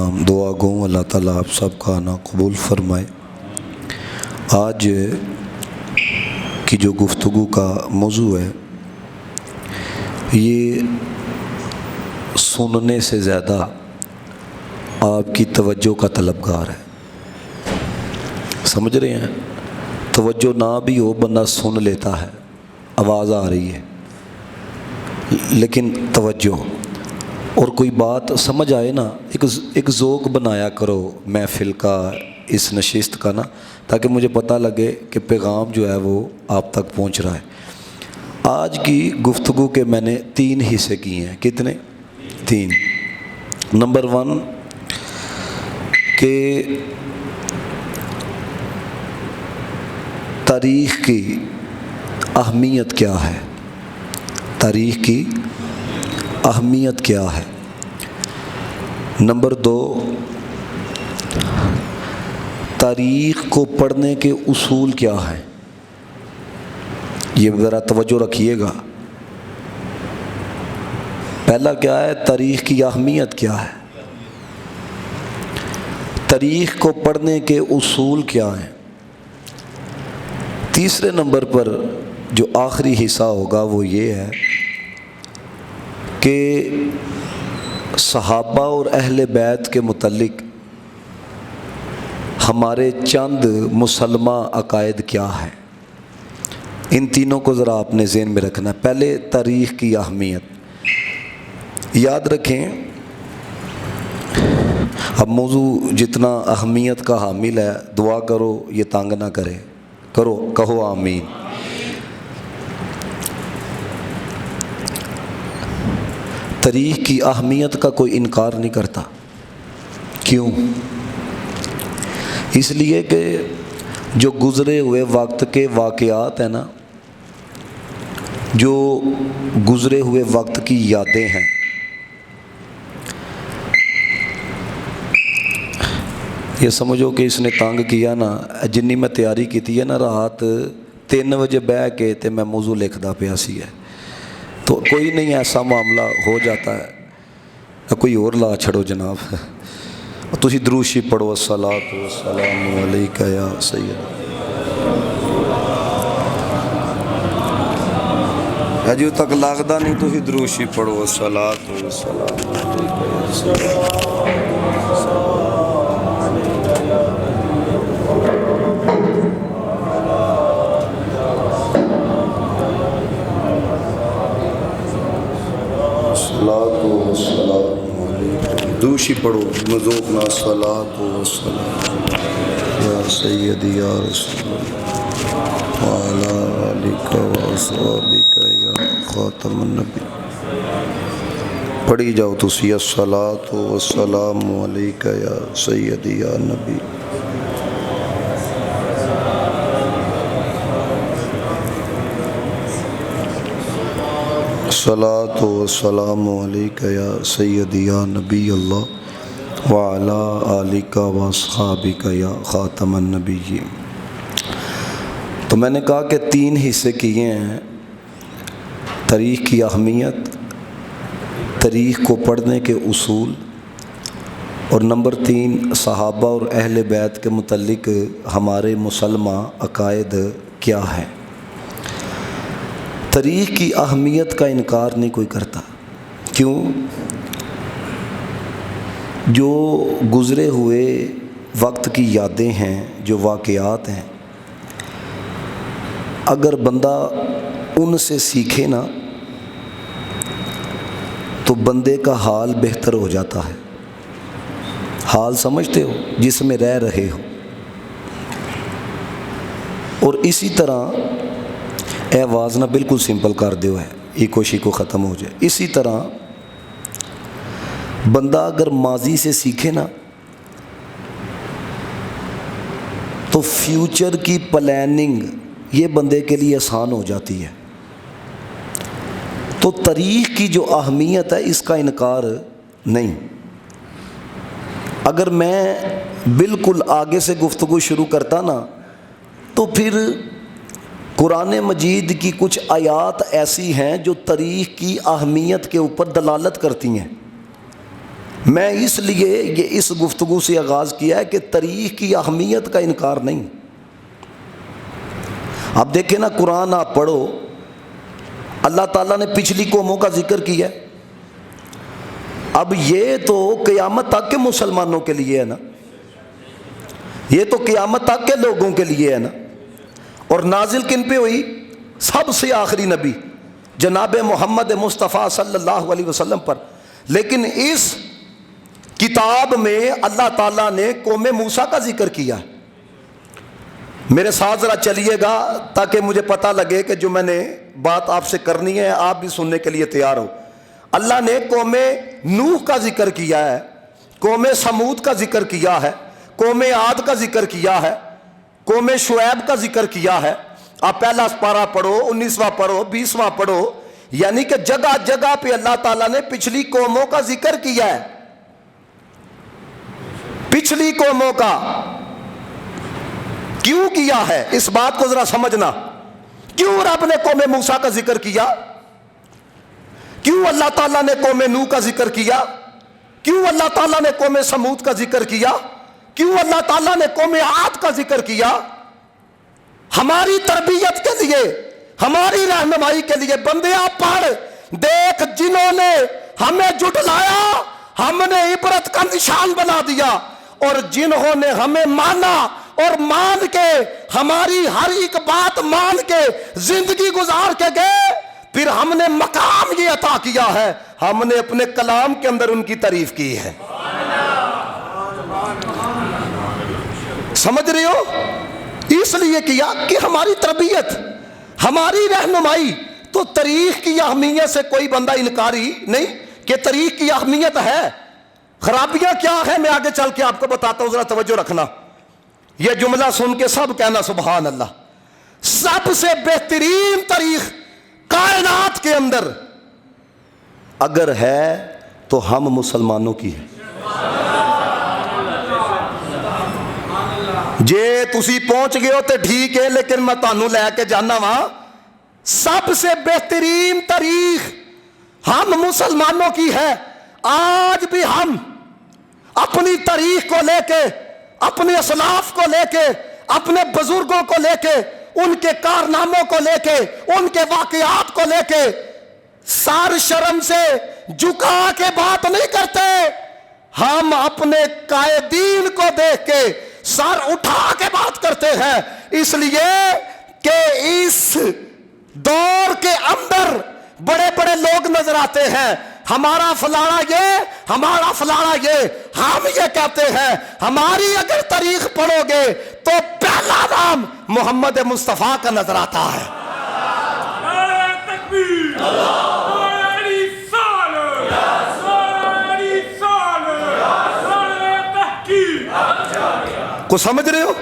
السلام۔ دعا گوں اللہ تعالیٰ آپ سب کا آنا قبول فرمائے۔ آج کی جو گفتگو کا موضوع ہے یہ سننے سے زیادہ آپ کی توجہ کا طلبگار ہے۔ سمجھ رہے ہیں؟ توجہ نہ بھی ہو بندہ سن لیتا ہے، آواز آ رہی ہے لیکن توجہ، اور کوئی بات سمجھ آئے نا، ایک ذوق بنایا کرو محفل کا، اس نشست کا نا، تاکہ مجھے پتہ لگے کہ پیغام جو ہے وہ آپ تک پہنچ رہا ہے۔ آج کی گفتگو کے میں نے 3 حصے کیے ہیں۔ کتنے؟ 3۔ نمبر 1 کہ تاریخ کی اہمیت کیا ہے، تاریخ کی اہمیت کیا ہے۔ نمبر 2 تاریخ کو پڑھنے کے اصول کیا ہیں، یہ ذرا توجہ رکھیے گا۔ پہلا کیا ہے؟ تاریخ کی اہمیت کیا ہے، تاریخ کو پڑھنے کے اصول کیا ہیں۔ تیسرے نمبر پر جو آخری حصہ ہوگا وہ یہ ہے کہ صحابہ اور اہل بیت کے متعلق ہمارے چند مسلمہ عقائد کیا ہیں۔ ان تینوں کو ذرا آپ نے ذہن میں رکھنا ہے۔ پہلے تاریخ کی اہمیت یاد رکھیں۔ اب موضوع جتنا اہمیت کا حامل ہے، دعا کرو یہ تنگ نہ کرے، کہو آمین۔ تاریخ کی اہمیت کا کوئی انکار نہیں کرتا۔ کیوں؟ اس لیے کہ جو گزرے ہوئے وقت کے واقعات ہیں نا، جو گزرے ہوئے وقت کی یادیں ہیں، یہ سمجھو کہ اس نے تنگ کیا نا، جنی میں تیاری کی تھی نا، رات 3 بجے بہ کے تے میں موضوع لکھدا پیا سی ہے، تو کوئی نہیں، ایسا معاملہ ہو جاتا ہے، کوئی اور لا چھڑو جناب۔ تسی درود شریف پڑھو، الصلاۃ والسلام علیک یا سید۔ اجو تک لگدا نہیں، تسی درود شریف پڑھو، الصلاۃ والسلام علیک یا سید۔ دوشی پڑھو مذوق نا، صلاۃ و سلام یا سیدی یا رسول اللہ وعلی آلک و اصحابک یا خاتم النبی۔ پڑھی جاؤ تسی، الصلاۃ و سلام علیک یا سیدی یا نبی۔ الصلاۃ والسلام علیک یا سیدی یا نبی اللہ وعلی آلک و اصحابک یا خاتم النبیین۔ تو میں نے کہا کہ 3 حصے کیے ہیں: تاریخ کی اہمیت، تاریخ کو پڑھنے کے اصول، اور نمبر 3 صحابہ اور اہل بیت کے متعلق ہمارے مسلمہ عقائد کیا ہیں۔ تاریخ کی اہمیت کا انکار نہیں کوئی کرتا۔ کیوں؟ جو گزرے ہوئے وقت کی یادیں ہیں، جو واقعات ہیں، اگر بندہ ان سے سیکھے نا تو بندے کا حال بہتر ہو جاتا ہے۔ حال سمجھتے ہو؟ جس میں رہ رہے ہو۔ اور اسی طرح اے آواز نہ بالکل سمپل کر دیو ہے، ایکو شیکو ختم ہو جائے۔ اسی طرح بندہ اگر ماضی سے سیکھے نا تو فیوچر کی پلاننگ یہ بندے کے لیے آسان ہو جاتی ہے۔ تو تاریخ کی جو اہمیت ہے اس کا انکار نہیں۔ اگر میں بالکل آگے سے گفتگو شروع کرتا نا تو پھر قرآن مجید کی کچھ آیات ایسی ہیں جو تاریخ کی اہمیت کے اوپر دلالت کرتی ہیں۔ میں اس لیے یہ اس گفتگو سے آغاز کیا ہے کہ تاریخ کی اہمیت کا انکار نہیں. آپ دیکھیں نا قرآن آپ پڑھو, اللہ تعالیٰ نے پچھلی قوموں کا ذکر کیا ہے. اب یہ تو قیامت تک کے مسلمانوں کے لیے ہے نا, یہ تو قیامت تک کے لوگوں کے لیے ہے نا. اور نازل کن پہ ہوئی؟ سب سے آخری نبی جناب محمد مصطفیٰ صلی اللہ علیہ وسلم پر. لیکن اس کتاب میں اللہ تعالیٰ نے قوم موسیٰ کا ذکر کیا. میرے ساتھ ذرا چلیے گا تاکہ مجھے پتہ لگے کہ جو میں نے بات آپ سے کرنی ہے آپ بھی سننے کے لیے تیار ہو. اللہ نے قوم نوح کا ذکر کیا ہے, قوم سمود کا ذکر کیا ہے, قوم عاد کا ذکر کیا ہے, قوم شعیب کا ذکر کیا ہے. آپ پہلا پارہ پڑھو, 19واں پڑھو, 20واں پڑھو. یعنی کہ جگہ جگہ پہ اللہ تعالیٰ نے پچھلی قوموں کا ذکر کیا ہے. پچھلی قوموں کا کیوں کیا ہے اس بات کو ذرا سمجھنا. کیوں رب نے قوم موسیٰ کا ذکر کیا؟ کیوں اللہ تعالیٰ نے قوم نوح کا ذکر کیا؟ کیوں اللہ تعالیٰ نے قوم سمود کا ذکر کیا؟ کیوں اللہ تعالیٰ نے قوم عاد کا ذکر کیا؟ ہماری تربیت کے لیے, ہماری رہنمائی کے لیے. بندے آپ پڑھ دیکھ, جنہوں نے ہمیں جھٹلایا ہم نے عبرت کا نشان بنا دیا, اور جنہوں نے ہمیں مانا اور مان کے ہماری ہر ایک بات مان کے زندگی گزار کے گئے, پھر ہم نے مقام یہ عطا کیا ہے, ہم نے اپنے کلام کے اندر ان کی تعریف کی ہے. سمجھ رہے ہو؟ اس لیے کیا کہ ہماری تربیت, ہماری رہنمائی. تو تاریخ کی اہمیت سے کوئی بندہ انکاری نہیں کہ تاریخ کی اہمیت ہے. خرابیاں کیا ہے میں آگے چل کے آپ کو بتاتا ہوں, ذرا توجہ رکھنا. یہ جملہ سن کے سب کہنا سبحان اللہ. سب سے بہترین تاریخ کائنات کے اندر اگر ہے تو ہم مسلمانوں کی ہے. جے تسی پہنچ گئے ہو تے ٹھیک ہے, لیکن میں تانوں لے کے جانا وا. سب سے بہترین تاریخ ہم مسلمانوں کی ہے. آج بھی ہم اپنی تاریخ کو لے کے, اپنے اسلاف کو لے کے, اپنے بزرگوں کو لے کے, ان کے کارناموں کو لے کے, ان کے واقعات کو لے کے سر شرم سے جھکا کے بات نہیں کرتے. ہم اپنے قائدین کو دیکھ کے سر اٹھا کے بات کرتے ہیں. اس لیے کہ اس دور کے اندر بڑے بڑے لوگ نظر آتے ہیں, ہمارا فلانا یہ, ہمارا فلانا یہ. ہم یہ کہتے ہیں ہماری اگر تاریخ پڑھو گے تو پہلا نام محمد مصطفیٰ کا نظر آتا ہے. کو سمجھ رہے ہو؟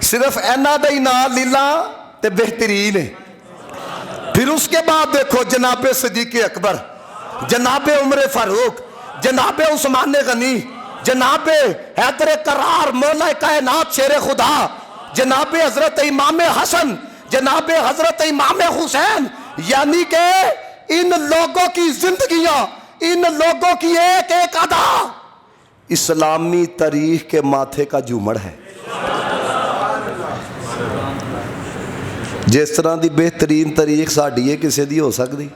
صرف اینا دئی نا لیلا تے بہترین ہے. پھر اس کے بعد دیکھو جناب صدیق اکبر, جناب عمر فاروق, جناب عثمان غنی, جناب حیدر کرار مولا کائنات شیر خدا, جناب حضرت امام حسن, جناب حضرت امام حسین. یعنی کہ ان لوگوں کی زندگیاں, ان لوگوں کی ایک ایک ادا اسلامی تاریخ کے ماتھے کا جھومر ہے. جس طرح دی بہترین تاریخ ساڈی ہے کسی دی ہو سکتی,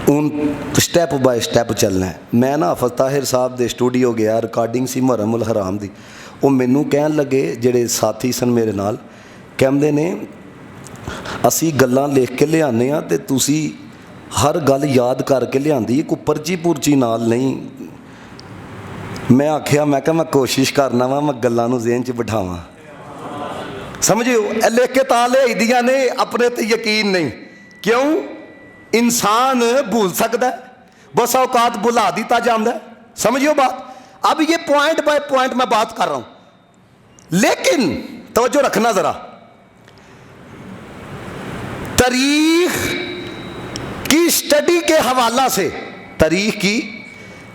ان سٹیپ بائی سٹیپ چلنا ہے. میں نا حافظ طاہر صاحب دے اسٹوڈیو گیا, ریکارڈنگ سی محرم الحرام دی. وہ مینوں کہن لگے جڑے ساتھی سن میرے نال, کہندے نے اسی گلاں لکھ کے لیانے ہاں تے تسی ہر گل یاد کر کے لیاندی, کوئی پرچی پرچی نال نہیں. میں آکھیا میں کہ میں کوشش کرنا وا میں گلاں نوں ذہن چ بٹھاواں. سمجھو لکھ کے تالے ایدیاں نے, اپنے تے یقین نہیں. کیوں؟ انسان بھول سکتا ہے, بس اوقات بھلا دیتا جاندا ہے. سمجھو بات. اب یہ پوائنٹ بائی پوائنٹ میں بات کر رہا ہوں, لیکن توجہ رکھنا ذرا. تاریخ کی سٹڈی کے حوالہ سے, تاریخ کی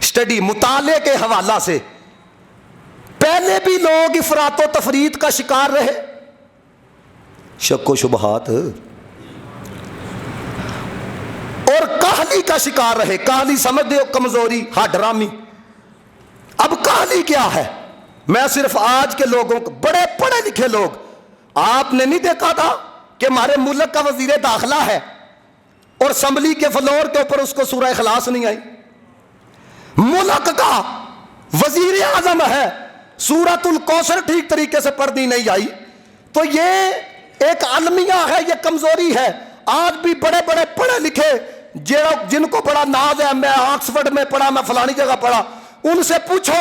سٹڈی مطالعے کے حوالہ سے پہلے بھی لوگ افراط و تفریط کا شکار رہے, شک و شبہات. اور کہا کہانی کا شکار رہے. کہانی سمجھ دے ہو کمزوری، ہاں ڈرامی. اب کہانی کیا ہے؟ میں صرف آج کے لوگوں کو، بڑے پڑھے لکھے لوگ، آپ نے نہیں دیکھا تھا کہ ہمارے ملک کا وزیر داخلہ ہے اور اسمبلی کے فلور کے اوپر اس کو سورہ اخلاص نہیں آئی. ملک کا وزیر اعظم ہے، سورۃ الکوثر ٹھیک طریقے سے پڑھنی نہیں آئی. تو یہ ایک المیہ ہے، یہ کمزوری ہے. آج بھی بڑے بڑے پڑھے لکھے جن کو بڑا ناز ہے، میں آکسفورڈ میں پڑھا، میں فلانی جگہ پڑھا، ان سے پوچھو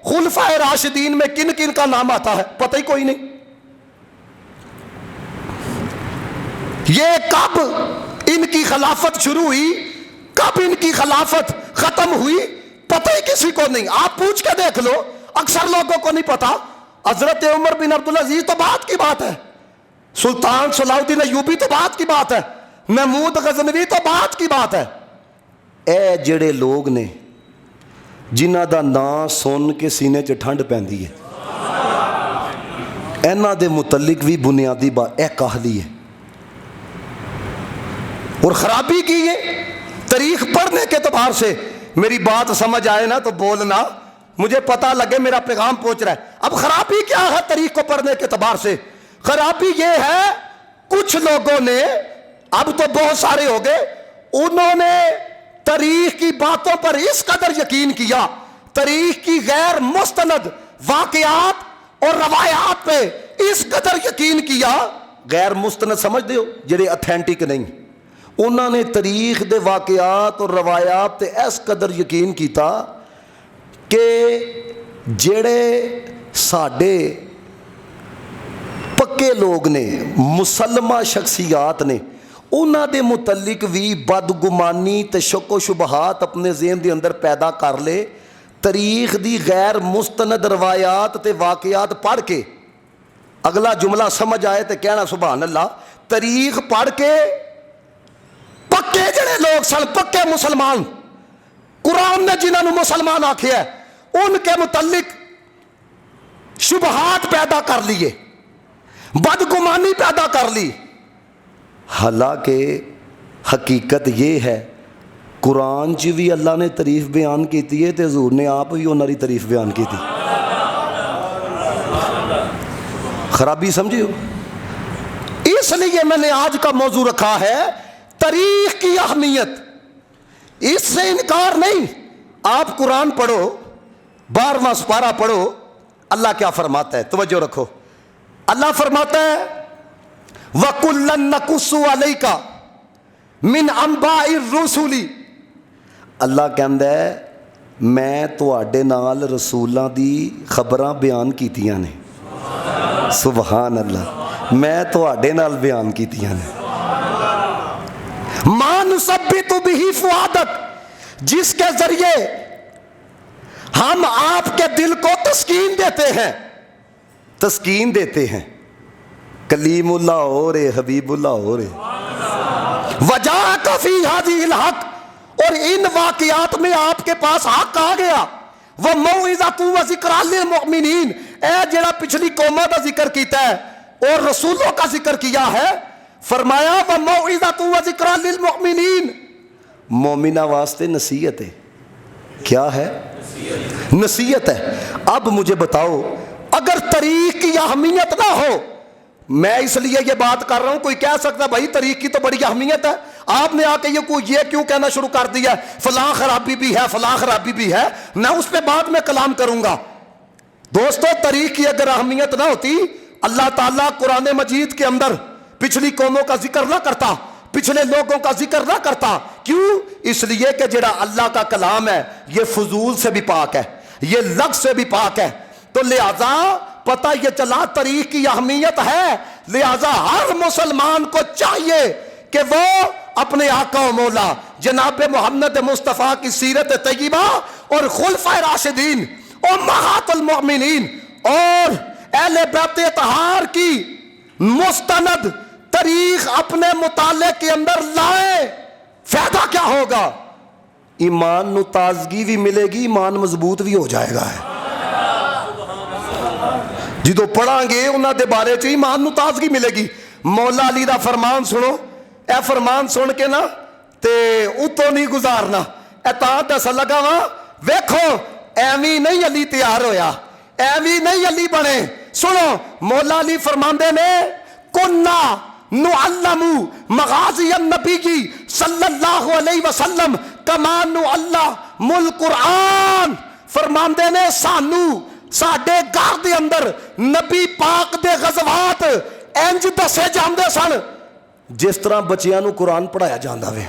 خلفائے راشدین میں کن کن کا نام آتا ہے؟ پتہ ہی کوئی نہیں. یہ کب ان کی خلافت شروع ہوئی، کب ان کی خلافت ختم ہوئی، پتہ ہی کسی کو نہیں. آپ پوچھ کے دیکھ لو، اکثر لوگوں کو نہیں پتا. حضرت عمر بن عبدالعزیز تو بات کی بات ہے، سلطان صلاح الدین ایوبی تو بات کی بات ہے، محمود غزنوی تو بات کی بات ہے. اے جڑے لوگ نے جنہ دا نام سن کے سینے چ ٹھنڈ پیندی ہے، اینا دے متعلق بھی بنیادی بات اے کہلی ہے. اور خرابی کی ہے تاریخ پڑھنے کے اعتبار سے. میری بات سمجھ آئے نا تو بولنا، مجھے پتہ لگے میرا پیغام پہنچ رہا ہے. اب خرابی کیا ہے تاریخ کو پڑھنے کے اعتبار سے؟ خرابی یہ ہے کچھ لوگوں نے، اب تو بہت سارے ہو گئے، انہوں نے تاریخ کی باتوں پر اس قدر یقین کیا، تاریخ کی غیر مستند واقعات اور روایات پہ اس قدر یقین کیا. غیر مستند سمجھ دے ہو جڑے اتھینٹک نہیں، انہوں نے تاریخ دے واقعات اور روایات تے اس قدر یقین کیتا کہ جڑے ساڈے پکے لوگ نے، مسلمہ شخصیات نے، انہاں دے متعلق بھی بدگمانی تے شک و شبہات اپنے ذہن دے اندر پیدا کر لے. تاریخ دی غیر مستند روایات تے واقعات پڑھ کے، اگلا جملہ سمجھ آئے تے کہنا سبحان اللہ. تاریخ پڑھ کے پکے جڑے لوگ سن، پکے مسلمان، قرآن نے جنہوں نے مسلمان آکھیا ہے، ان کے متعلق شبہات پیدا کر لیے، بدگمانی پیدا کر لی. حالانکہ حقیقت یہ ہے قرآن چ بھی اللہ نے تعریف بیان کیتی ہے تے حضور نے آپ بھی انہاں دی تعریف بیان کی تھی. خرابی سمجھے ہو؟ اس لیے میں نے آج کا موضوع رکھا ہے تاریخ کی اہمیت. اس سے انکار نہیں. آپ قرآن پڑھو، 12واں سپارہ پڑھو، اللہ کیا فرماتا ہے، توجہ رکھو. اللہ فرماتا ہے وَكُلًّا نَقُصُّ عَلَيْكَ مِنْ أَنْبَاءِ الرُّسُلِ. اللہ کہندا ہے میں تواڈے نال رسولاں دی خبراں بیان کیتیاں نے. سبحان اللہ، میں تواڈے نال بیان کیتیاں نے. مَا نُثَبِّتُ بِهِ فُؤَادَكَ، جس کے ذریعے ہم آپ کے دل کو تسکین دیتے ہیں، تسکین دیتے ہیں. کلیم اللہ ہو رہے، حبیب اللہ ہو رہے. وَجَاءَكَ فِي هَذِهِ الْحَقِّ، اور ان واقعات میں آپ کے پاس حق آ گیا. وَمَوْعِظَةٌ وَذِكْرَىٰ لِلْمُؤْمِنِينَ، اے جڑا پچھلی قوموں کا ذکر کیتا ہے اور رسولوں کا ذکر کیا ہے، فرمایا وَمَوْعِظَةٌ وَذِكْرَىٰ لِلْمُؤْمِنِينَ، مومنہ واسطے نصیحت ہے. کیا ہے؟ نصیحت ہے. اب مجھے بتاؤ، اگر تاریخ کی اہمیت نہ ہو، میں اس لیے یہ بات کر رہا ہوں، کوئی کہہ سکتا بھائی تاریخ کی تو بڑی اہمیت ہے، آپ نے آ کے یہ کیوں کہنا شروع کر دیا، فلاں خرابی بھی ہے، فلاں خرابی بھی ہے. میں اس پہ بعد میں کلام کروں گا. دوستو، تاریخ کی اگر اہمیت نہ ہوتی، اللہ تعالیٰ قرآن مجید کے اندر پچھلی قوموں کا ذکر نہ کرتا، پچھلے لوگوں کا ذکر نہ کرتا. کیوں؟ اس لیے کہ جڑا اللہ کا کلام ہے یہ فضول سے بھی پاک ہے، یہ لغو سے بھی پاک ہے. تو لہذا پتہ یہ چلا تاریخ کی اہمیت ہے. لہذا ہر مسلمان کو چاہیے کہ وہ اپنے آقا و مولا جناب محمد مصطفیٰ کی سیرت طیبہ اور خلفائے راشدین، امہات المؤمنین اور اہل بیت اطہار کی مستند تاریخ اپنے مطالعے کے اندر لائیں. فائدہ کیا ہوگا؟ ایمان نو تازگی بھی ملے گی، ایمان مضبوط بھی ہو جائے گا. جدو پڑھیں گے انہاں دے بارے چ ایمان نو تازگی ملے گی. مولا علی دا فرمان سنو، اے فرمان سن کے نا تے اتوں نہیں گزارنا. اتا دس لگا وا ویکھو ایویں نہیں علی تیار ہویا, ایویں نہیں علی بنے. سنو مولا علی فرماندے نے کنا نعلم مغازی النبی صلی اللہ علیہ وسلم کما نعلم القرآن. فرماندے نے سانو ساڈے گھر دے اندر نبی پاک دے غزوات انج دسے جاندے سن جس طرح بچیاں نو قرآن پڑھایا جاندا وے.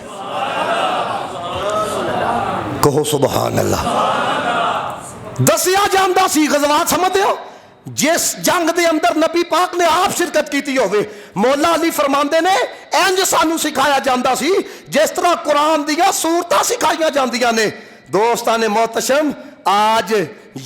کہو سبحان اللہ. دسیا جاندا سی غزوات, سمجھتے ہو جس جنگ دے اندر نبی پاک نے آپ شرکت کیتی ہوئے. مولا علی فرماندے نے انج سانو سکھایا جاندا سی جس طرح قرآن دیا سورتاں سکھائیاں جاندیاں نے. دوستان محتشم, آج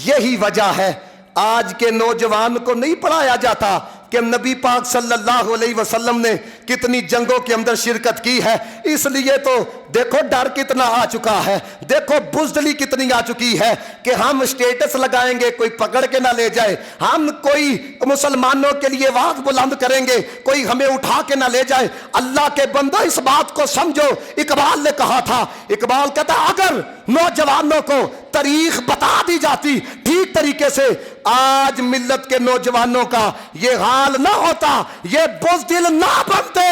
یہی وجہ ہے آج کے نوجوان کو نہیں پڑھایا جاتا کہ نبی پاک صلی اللہ علیہ وسلم نے کتنی جنگوں کے اندر شرکت کی ہے. اس لیے تو دیکھو ڈر کتنا آ چکا ہے, دیکھو بزدلی کتنی آ چکی ہے کہ ہم سٹیٹس لگائیں گے کوئی پکڑ کے نہ لے جائے, ہم کوئی مسلمانوں کے لیے آواز بلند کریں گے کوئی ہمیں اٹھا کے نہ لے جائے. اللہ کے بندو اس بات کو سمجھو, اقبال نے کہا تھا, اقبال کہتا اگر نوجوانوں کو تاریخ بتا دی جاتی ٹھیک طریقے سے آج ملت کے نوجوانوں کا یہ حال نہ ہوتا, یہ بزدل نہ بنتے,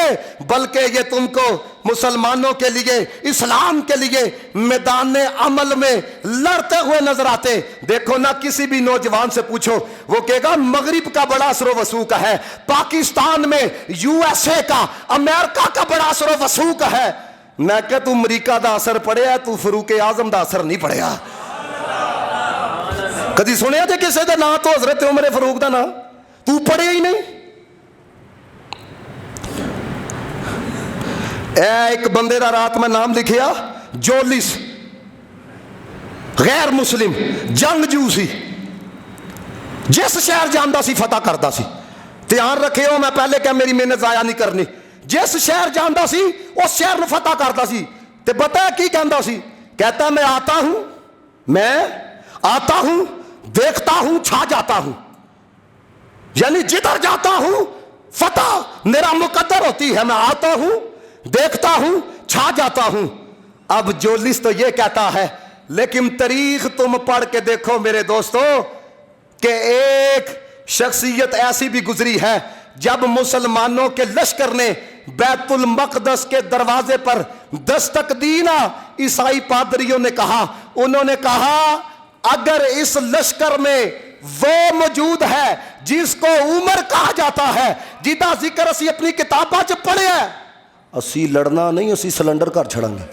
بلکہ یہ تم کو مسلمانوں کے لیے اسلام کے لیے میدان عمل میں لڑتے ہوئے نظر آتے. دیکھو نہ کسی بھی نوجوان سے پوچھو وہ کہے گا مغرب کا بڑا اثر و وسوخ ہے, پاکستان میں یو ایس اے کا امریکہ کا بڑا اثر و وسوخ ہے. میں کہ تو امریکہ دا اثر پڑیا, تو فاروق اعظم دا اثر نہیں پڑیا. کدی سنیا جے کسی دا نا تو حضرت عمر فاروق دا نا تو پڑھے ہی نہیں. اے ایک بندے دا رات میں نام لکھیا جولیس, غیر مسلم جنگجو سی, جس شہر جاندا سی فتح کردا سی. دھیان رکھے ہو, میں پہلے کہ میری محنت ضائع نہیں کرنی. جس شہر جاندا سی اس شہر نو فتح کردا سی. تے پتہ کی کہندا سی, کہتا میں آتا ہوں دیکھتا ہوں چھا جاتا ہوں. یعنی جدھر جاتا ہوں فتح میرا مقدر ہوتی ہے, میں آتا ہوں دیکھتا ہوں چھا جاتا ہوں. اب جولیس تو یہ کہتا ہے, لیکن تاریخ تم پڑھ کے دیکھو میرے دوستو کہ ایک شخصیت ایسی بھی گزری ہے جب مسلمانوں کے لشکر نے بیت المقدس کے دروازے پر دستک دی نا, عیسائی پادریوں نے کہا, انہوں نے کہا اگر اس لشکر میں وہ موجود ہے جس کو عمر کہا جاتا ہے, جدا ذکر اسی اپنی کتاباں چ پڑھے ہے, اسی لڑنا نہیں, اسی سلنڈر کر چھڑیں گے.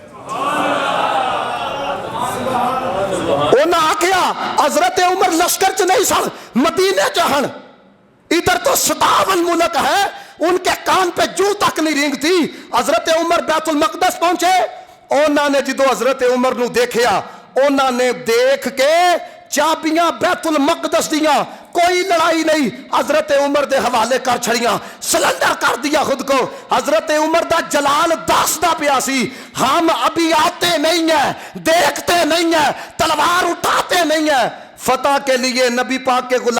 انہاں آکھیا حضرت عمر لشکر چ نہیں سن, مدینے چہن, ادھر تو 57 ملک ہے, ان کے کان پہ جو تک نہیں رینگ تھی. حضرت عمر بیت المقدس پہنچے, انہوں نے جدو حضرت عمر نو دیکھیا, انہوں نے دیکھ کے چابیاں بیت المقدس دیاں, کوئی لڑائی نہیں, حضرت عمر دے حوالے کر چھڑیاں, سلنڈر کر دیا خود کو. حضرت عمر دا جلال داستا پیاسی, ہم ابھی آتے نہیں ہیں, دیکھتے نہیں ہیں, تلوار اٹھاتے نہیں ہیں. فتح کے لیے نبی پاک کے غلام